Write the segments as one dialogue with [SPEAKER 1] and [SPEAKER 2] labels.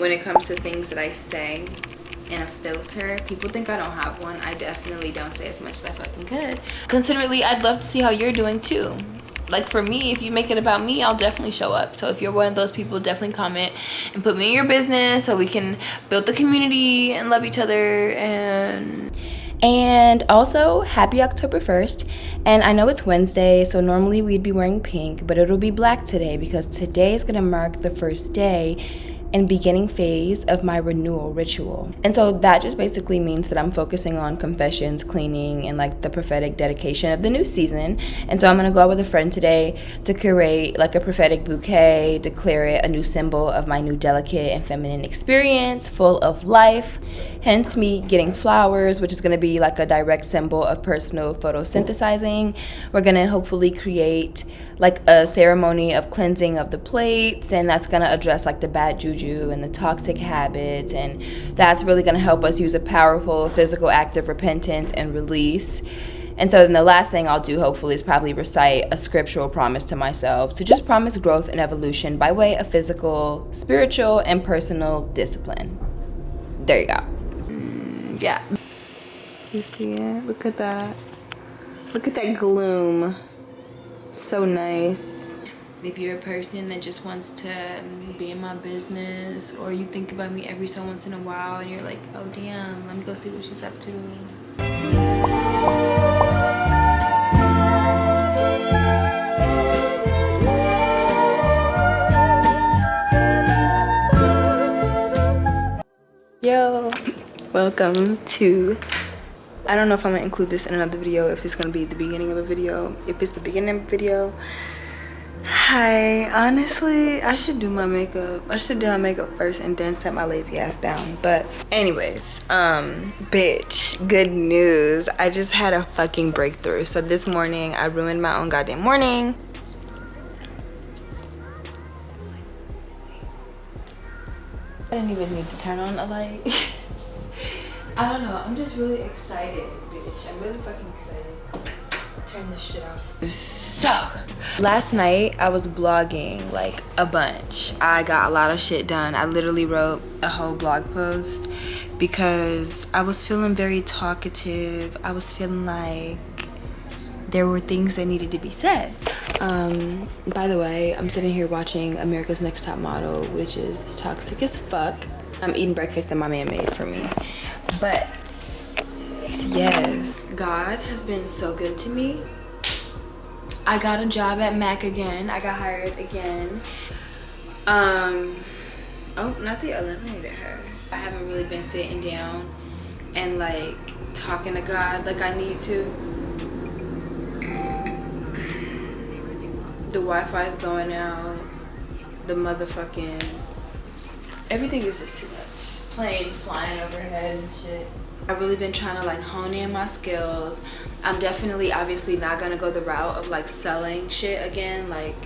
[SPEAKER 1] When it comes to things that I say in a filter, people think I don't have one. I definitely don't say as much as I fucking could. Considerately, I'd love to see how you're doing too. Like for me, if you make it about me, I'll definitely show up. So if you're one of those people, definitely comment and put me in your business so we can build the community and love each other. And also, happy October 1st. And I know it's Wednesday, so normally we'd be wearing pink, but it'll be black today because today is gonna mark the first day and beginning phase of my renewal ritual. And so that just basically means that I'm focusing on confessions, cleaning, and like the prophetic dedication of the new season. And so I'm gonna go out with a friend today to curate like a prophetic bouquet, declare it a new symbol of my new delicate and feminine experience, full of life. Hence me getting flowers, which is gonna be like a direct symbol of personal photosynthesizing. We're gonna hopefully create like a ceremony of cleansing of the plates, and that's gonna address like the bad juju and the toxic habits, and that's really gonna help us use a powerful physical act of repentance and release. And so then the last thing I'll do hopefully is probably recite a scriptural promise to myself to just promise growth and evolution by way of physical, spiritual, and personal discipline. There you go. Yeah. You see it? Look at that. Look at that gloom. So nice. If you're a person that just wants to be in my business, or you think about me every so once in a while and you're like, oh damn, let me go see what she's up to. Yo, welcome to, I don't know if I'm gonna include this in another video, if it's gonna be the beginning of a video. If it's the beginning of a video, hi. Honestly, I should do my makeup. I should do my makeup first and then set my lazy ass down. But anyways, bitch, good news. I just had a fucking breakthrough. So this morning, I ruined my own goddamn morning. I didn't even need to turn on a light. I don't know, I'm just really excited, bitch. I'm really fucking excited. Turn this shit off. So, last night I was blogging like a bunch. I got a lot of shit done. I literally wrote a whole blog post because I was feeling very talkative. I was feeling like there were things that needed to be said. By the way, I'm sitting here watching America's Next Top Model, which is toxic as fuck. I'm eating breakfast that my man made for me. But yes, God has been so good to me. I got a job at Mac again. I got hired again. Oh, not the eliminated her. I haven't really been sitting down and like talking to God like I need to. The Wi-Fi is going out. The motherfucking everything is just too much. Planes flying overhead and shit. I've really been trying to like hone in my skills. I'm definitely obviously not gonna go the route of like selling shit again, like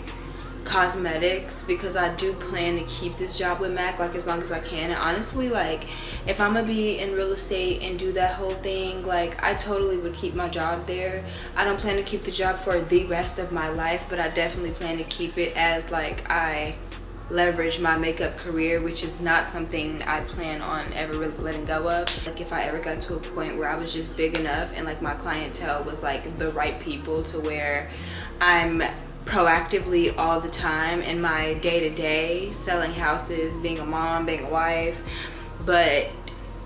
[SPEAKER 1] cosmetics, because I do plan to keep this job with Mac like as long as I can. And honestly, like if I'm gonna be in real estate and do that whole thing, like I totally would keep my job there. I don't plan to keep the job for the rest of my life, but I definitely plan to keep it as like I leverage my makeup career, which is not something I plan on ever really letting go of. Like if I ever got to a point where I was just big enough and like my clientele was like the right people to where I'm proactively all the time in my day-to-day selling houses, being a mom, being a wife, but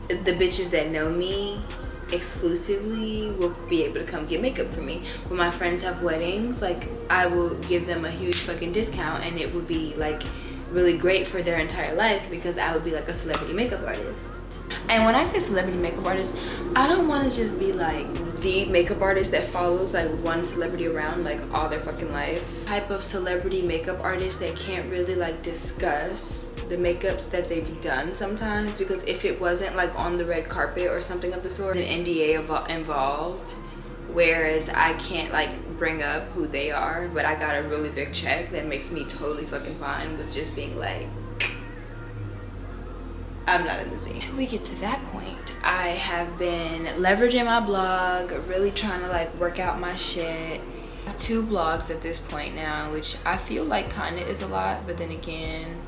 [SPEAKER 1] the bitches that know me exclusively will be able to come get makeup for me. When my friends have weddings, like I will give them a huge fucking discount, and it would be like really great for their entire life because I would be like a celebrity makeup artist. And when I say celebrity makeup artist, I don't want to just be like the makeup artist that follows like one celebrity around like all their fucking life. Type of celebrity makeup artist that can't really like discuss the makeups that they've done sometimes, because if it wasn't like on the red carpet or something of the sort, an NDA involved, whereas I can't like bring up who they are, but I got a really big check that makes me totally fucking fine with just being like, I'm not in the scene. Till we get to that point, I have been leveraging my blog, really trying to like work out my shit. I have 2 blogs at this point now, which I feel like kind of is a lot, but then again,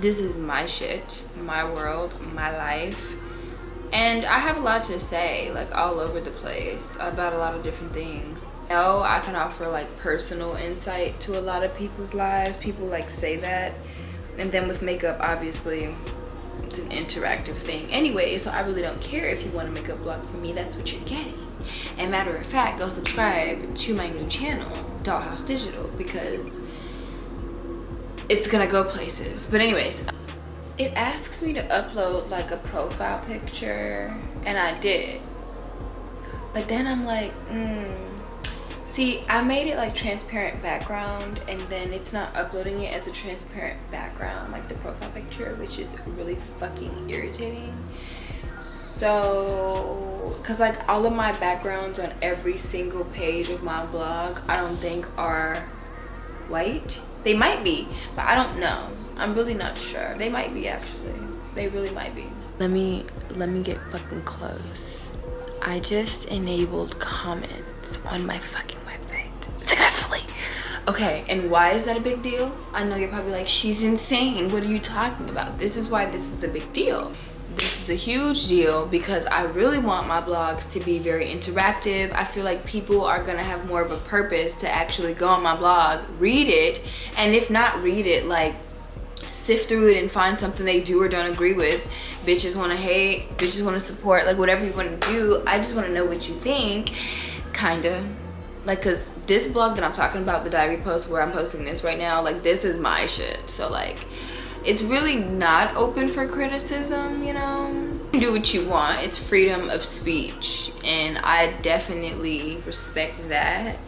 [SPEAKER 1] this is my shit, my world, my life. And I have a lot to say, like all over the place about a lot of different things. I can offer like personal insight to a lot of people's lives. People like say that. And then with makeup, obviously, it's an interactive thing anyway, so I really don't care if you want a makeup blog from me. That's what you're getting. And matter of fact, go subscribe to my new channel, Dollhouse Digital, because it's gonna go places. But anyways, it asks me to upload like a profile picture, and I did. But then I'm like, see, I made it like transparent background, and then it's not uploading it as a transparent background, like the profile picture, which is really fucking irritating. So, cause like all of my backgrounds on every single page of my blog, I don't think are white. They might be, but I don't know. I'm really not sure. They might be, actually. They really might be. Let me get fucking close. I just enabled comments on my fucking website successfully. Okay, and why is that a big deal? I know you're probably like, she's insane. What are you talking about? This is why this is a big deal. This is a huge deal because I really want my blogs to be very interactive. I feel like people are gonna have more of a purpose to actually go on my blog, read it, and if not read it, like sift through it and find something they do or don't agree with. Bitches want to hate, bitches want to support, like whatever you want to do. I just want to know what you think, kinda. Like, cause this blog that I'm talking about, the diary post where I'm posting this right now, like this is my shit. So like, it's really not open for criticism, you know? You can do what you want. It's freedom of speech, and I definitely respect that.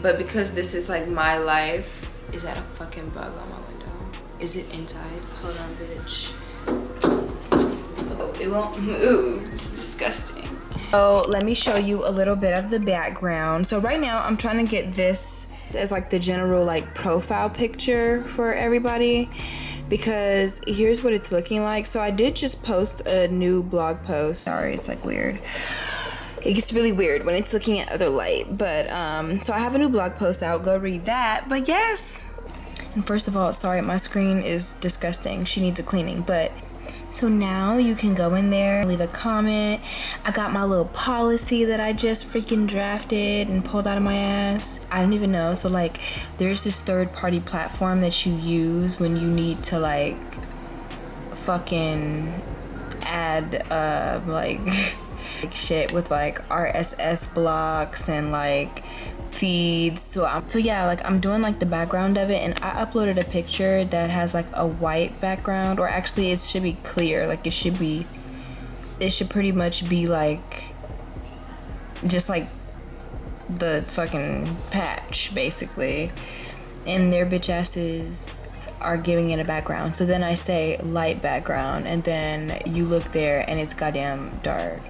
[SPEAKER 1] But because this is like my life, is that a fucking bug on my window? Is it inside? Hold on, bitch. Oh, it won't move. It's disgusting. So let me show you a little bit of the background. So right now I'm trying to get this as like the general like profile picture for everybody, because here's what it's looking like. So I did just post a new blog post. Sorry, it's like weird. It gets really weird when it's looking at other light. But so I have a new blog post out. Go read that. But yes. And first of all, sorry, my screen is disgusting. She needs a cleaning. But so now you can go in there, leave a comment. I got my little policy that I just freaking drafted and pulled out of my ass. I don't even know. So like, there's this third-party platform that you use when you need to like fucking add like shit with like RSS blocks and like feeds. So yeah, like I'm doing like the background of it, and I uploaded a picture that has like a white background, or actually it should be clear. Like it should pretty much be like just like the fucking patch basically, and their bitch asses are giving it a background. So then I say light background, and then you look there and it's goddamn dark.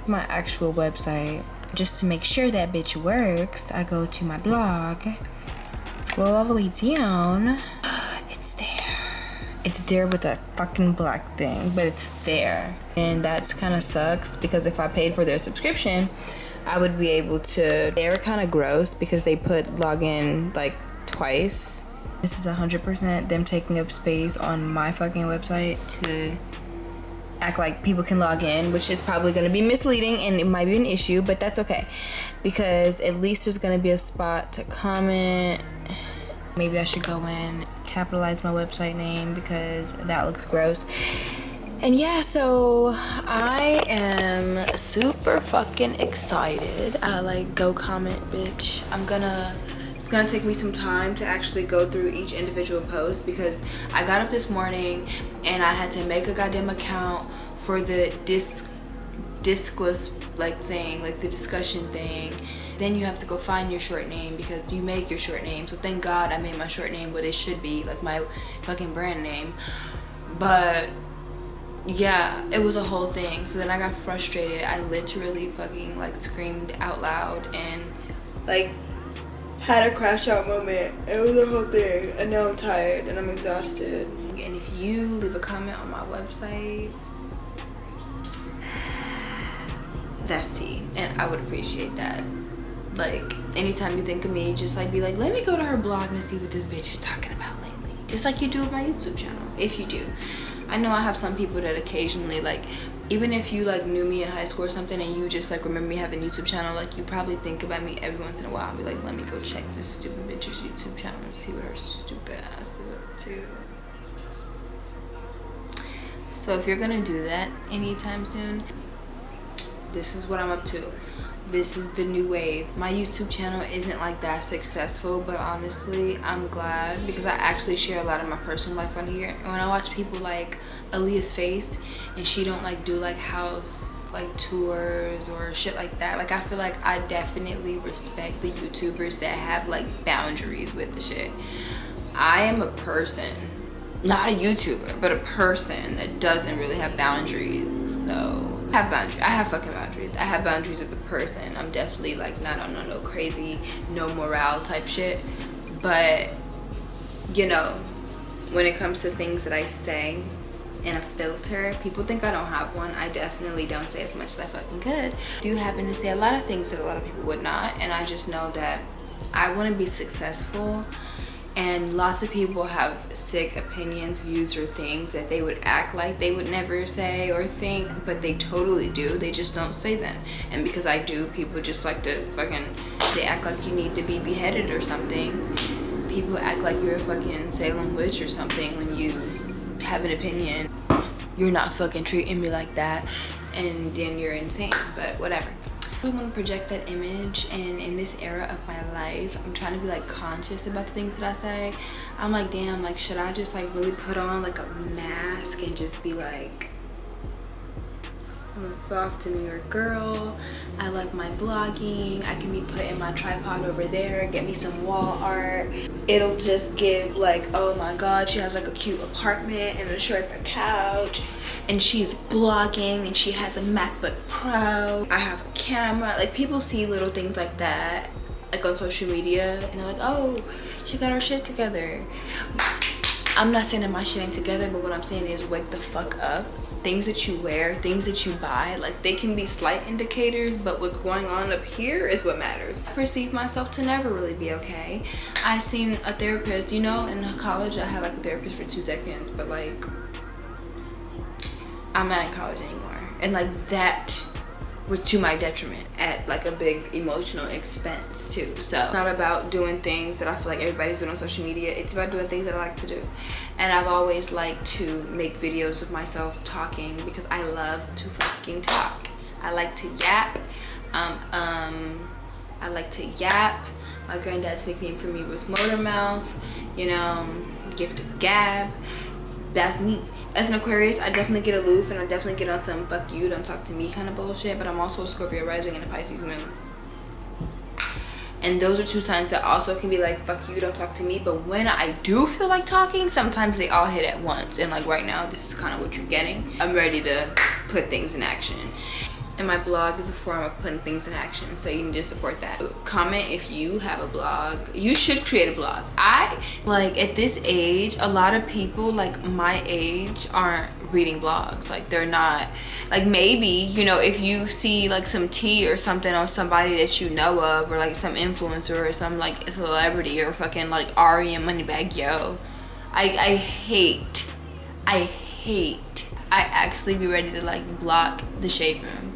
[SPEAKER 1] My actual website, just to make sure that bitch works, I go to my blog, scroll all the way down. It's there. It's there with a fucking black thing, but it's there. And that's kind of sucks, because if I paid for their subscription, I would be able to. They were kind of gross because they put login like twice. This is 100% them taking up space on my fucking website to act like people can log in, which is probably going to be misleading and it might be an issue, but that's okay, because at least there's going to be a spot to comment. Maybe I should go in, capitalize my website name, because that looks gross. And yeah, so I am super fucking excited. Like, go comment, bitch. It's gonna take me some time to actually go through each individual post, because I got up this morning and I had to make a goddamn account for the discourse like thing, like the discussion thing. Then you have to go find your short name, because you make your short name. So thank God I made my short name what it should be, like my fucking brand name. But yeah, it was a whole thing. So then I got frustrated. I literally fucking like screamed out loud and like had a crash out moment. It was a whole thing, and now I'm tired and I'm exhausted. And if you leave a comment on my website, that's tea, and I would appreciate that. Like, anytime you think of me, just like be like, let me go to her blog and see what this bitch is talking about lately, just like you do with my YouTube channel. if you do. I know I have some people that occasionally, like, even if you like knew me in high school or something and you just like remember me having a YouTube channel, like you probably think about me every once in a while and be like, let me go check this stupid bitch's YouTube channel and see what her stupid ass is up to. So if you're gonna do that anytime soon, this is what I'm up to. This is the new wave. My YouTube channel isn't like that successful, but honestly I'm glad, because I actually share a lot of my personal life on here. And when I watch people like Aaliyah's Face and she don't like do like house like tours or shit like that, like I feel like I definitely respect the YouTubers that have like boundaries with the shit. I am a person, not a YouTuber, but a person that doesn't really have boundaries. So I have boundaries. I have fucking boundaries. I have boundaries as a person. I'm definitely like not on no crazy, no morale type shit. But you know, when it comes to things that I say in a filter, people think I don't have one. I definitely don't say as much as I fucking could. I do happen to say a lot of things that a lot of people would not, and I just know that I want to be successful. And lots of people have sick opinions, views, or things that they would act like they would never say or think, but they totally do. They just don't say them. And because I do, people just like to fucking, they act like you need to be beheaded or something. People act like you're a fucking Salem witch or something when you have an opinion. You're not fucking treating me like that, and then you're insane, but whatever. I want to project that image, and in this era of my life I'm trying to be like conscious about the things that I say. I'm like, damn, like should I just like really put on like a mask and just be like, I'm a soft demure girl, I like my blogging, I can be putting my tripod over there, get me some wall art, it'll just give like, oh my god, she has like a cute apartment and a short couch and she's blogging and she has a MacBook Pro, I have a camera. Like people see little things like that like on social media and they're like, oh, she got her shit together. I'm not saying that my shit ain't together, but what I'm saying is wake the fuck up. Things that you wear, things that you buy, like they can be slight indicators, but what's going on up here is what matters. I perceive myself to never really be okay. I seen a therapist, you know, in college I had like a therapist for 2 seconds, but like I'm not in college anymore, and like that was to my detriment at like a big emotional expense too. So it's not about doing things that I feel like everybody's doing on social media. It's about doing things that I like to do. And I've always liked to make videos of myself talking because I love to fucking talk. I like to yap. I like to yap. My granddad's nickname for me was Motor Mouth, you know, gift of gab. That's me. As an Aquarius, I definitely get aloof and I definitely get on some fuck you, don't talk to me kind of bullshit, but I'm also a Scorpio rising and a Pisces moon. And those are 2 signs that also can be like, fuck you, don't talk to me. But when I do feel like talking, sometimes they all hit at once. And like right now, this is kind of what you're getting. I'm ready to put things in action. And my blog is a form of putting things in action, so you need to support that. Comment if you have a blog. You should create a blog. I like at this age, a lot of people like my age aren't reading blogs. Like they're not, like maybe, you know, if you see like some tea or something on somebody that you know of, or like some influencer or some like celebrity or fucking like 𝘊𝑚𝑜neybag yo. I actually be ready to like block the shade room.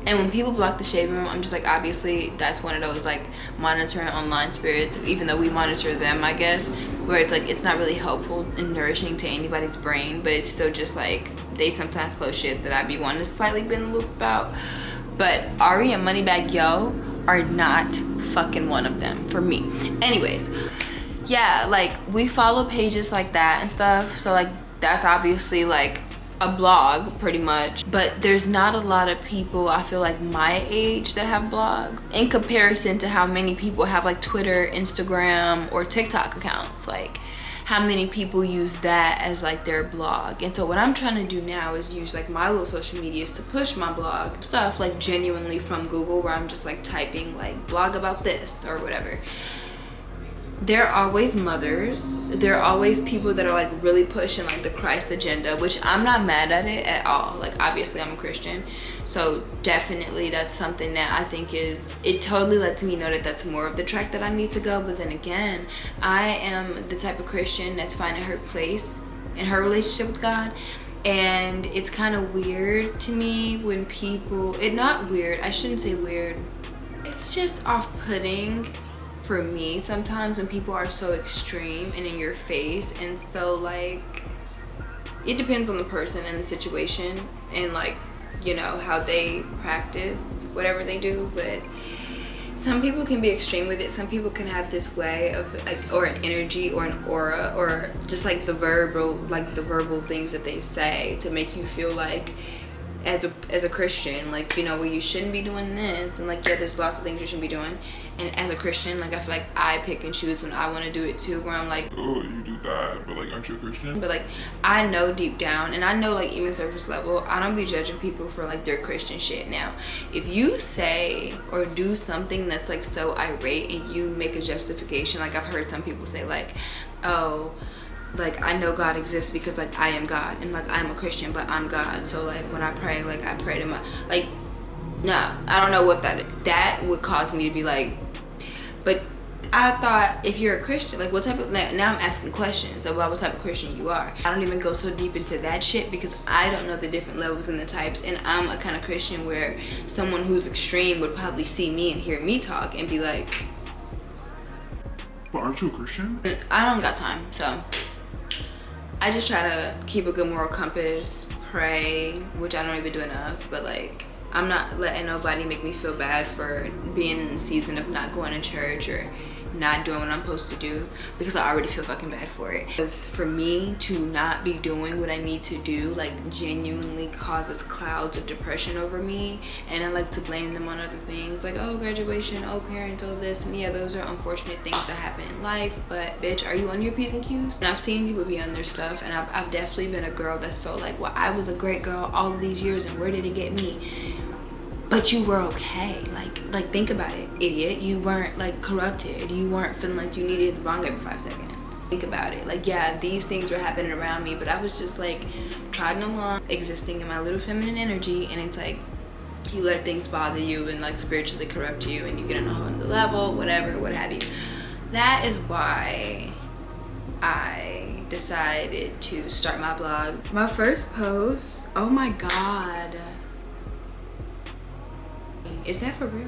[SPEAKER 1] And when people block the shade room, I'm just like, obviously that's one of those like monitoring online spirits, even though we monitor them, I guess, where it's like it's not really helpful and nourishing to anybody's brain, but it's still just like they sometimes post shit that I be wanting to slightly be in the loop about. But Ari and Moneybag Yo are not fucking one of them for me. Anyways, yeah, like we follow pages like that and stuff, so like that's obviously like a blog pretty much, but there's not a lot of people I feel like my age that have blogs in comparison to how many people have like Twitter, Instagram, or TikTok accounts. Like how many people use that as like their blog. And so what I'm trying to do now is use like my little social medias to push my blog stuff like genuinely from Google, where I'm just like typing like blog about this or whatever. There are always mothers, there are always people that are like really pushing like the Christ agenda, which I'm not mad at it at all. Like obviously I'm a Christian, so definitely that's something that I think is, it totally lets me know that that's more of the track that I need to go. But then again, I am the type of Christian that's finding her place in her relationship with God. And it's kind of weird to me when people, not weird, I shouldn't say weird, it's just off-putting for me sometimes when people are so extreme and in your face. And so like, it depends on the person and the situation and like, you know, how they practice whatever they do. But some people can be extreme with it. Some people can have this way of like, or an energy or an aura, or just like the verbal things that they say to make you feel like as a Christian, like, you know, well, you shouldn't be doing this, and like, yeah, there's lots of things you shouldn't be doing. And as a Christian, like, I feel like I pick and choose when I want to do it too, where I'm like,
[SPEAKER 2] oh, you do that, but like, aren't you a Christian?
[SPEAKER 1] But like, I know deep down, and I know like even surface level, I don't be judging people for like their Christian shit. Now, if you say or do something that's like so irate and you make a justification, like I've heard some people say like, oh, like, I know God exists because like I am God, and like I'm a Christian, but I'm God, so like when I pray, like I pray to my, like, no, I don't know what that would cause me to be like. But I thought, if you're a Christian, like what type of, now I'm asking questions about what type of Christian you are. I don't even go so deep into that shit because I don't know the different levels and the types, and I'm a kind of Christian where someone who's extreme would probably see me and hear me talk and be like,
[SPEAKER 2] but aren't you a Christian?
[SPEAKER 1] I don't got time, so I just try to keep a good moral compass, pray, which I don't even do enough, but like, I'm not letting nobody make me feel bad for being in the season of not going to church or not doing what I'm supposed to do, because I already feel fucking bad for it. Because for me to not be doing what I need to do, like, genuinely causes clouds of depression over me, and I like to blame them on other things, like, oh, graduation, oh, parents, oh, this, and yeah, those are unfortunate things that happen in life, but bitch, are you on your P's and Q's? And I've seen people be on their stuff, and I've definitely been a girl that's felt like, well, I was a great girl all of these years, and where did it get me? But you were okay. Like think about it, idiot. You weren't like corrupted. You weren't feeling like you needed the bong every 5 seconds. Think about it. Like, yeah, these things were happening around me, but I was just like trotting along, existing in my little feminine energy, and it's like you let things bother you and like spiritually corrupt you, and you get on a whole other level, whatever, what have you. That is why I decided to start my blog. My first post, oh my god. Is that for real?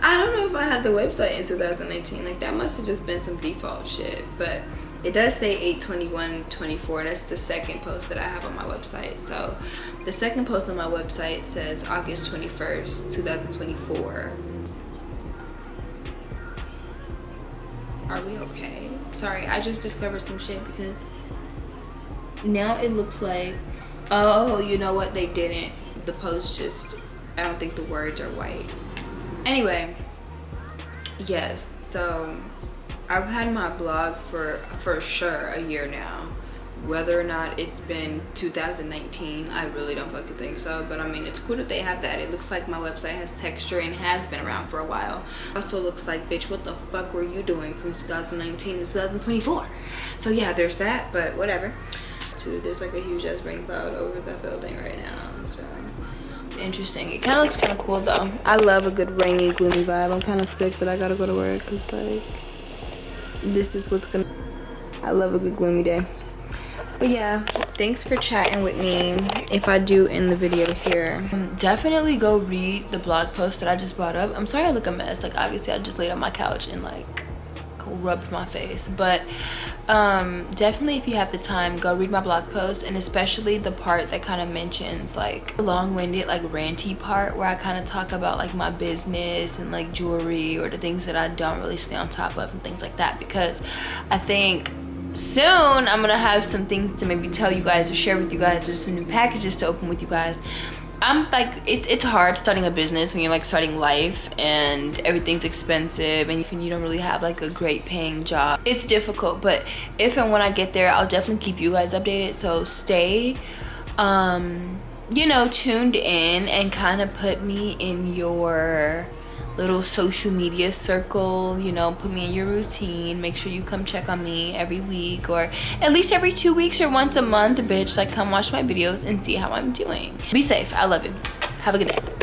[SPEAKER 1] I don't know if I had the website in 2019. Like, that must have just been some default shit. But it does say 8/21/24. That's the second post that I have on my website. So the second post on my website says August 21st, 2024. Are we okay? Sorry, I just discovered some shit because now it looks like, oh, you know what? They didn't. The post just, I don't think the words are white. Anyway, yes, so I've had my blog for sure a year now. Whether or not it's been 2019, I really don't fucking think so, but I mean, it's cool that they have that. It looks like my website has texture and has been around for a while. Also looks like, bitch, what the fuck were you doing from 2019 to 2024? So yeah, there's that, but whatever. There's like a huge ass rain cloud over that building right now, so it's interesting. It kind of looks kind of cool though. I love a good rainy, gloomy vibe. I'm kind of sick that I gotta go to work because like, this is what's gonna, I love a good gloomy day. But yeah, thanks for chatting with me. If I do end the video here, definitely go read the blog post that I just brought up. I'm sorry I look a mess. Like, obviously I just laid on my couch and like rubbed my face, but definitely if you have the time, go read my blog post, and especially the part that kind of mentions like the long-winded, like ranty part where I kind of talk about like my business and like jewelry or the things that I don't really stay on top of and things like that, because I think soon I'm gonna have some things to maybe tell you guys or share with you guys. There's some new packages to open with you guys. I'm like, it's hard starting a business when you're like starting life and everything's expensive and you don't really have like a great paying job. It's difficult, but if and when I get there, I'll definitely keep you guys updated. So stay you know, tuned in and kind of put me in your little social media circle, you know, put me in your routine. Make sure you come check on me every week or at least every 2 weeks or once a month, bitch. Like, come watch my videos and see how I'm doing. Be safe. I love you. Have a good day.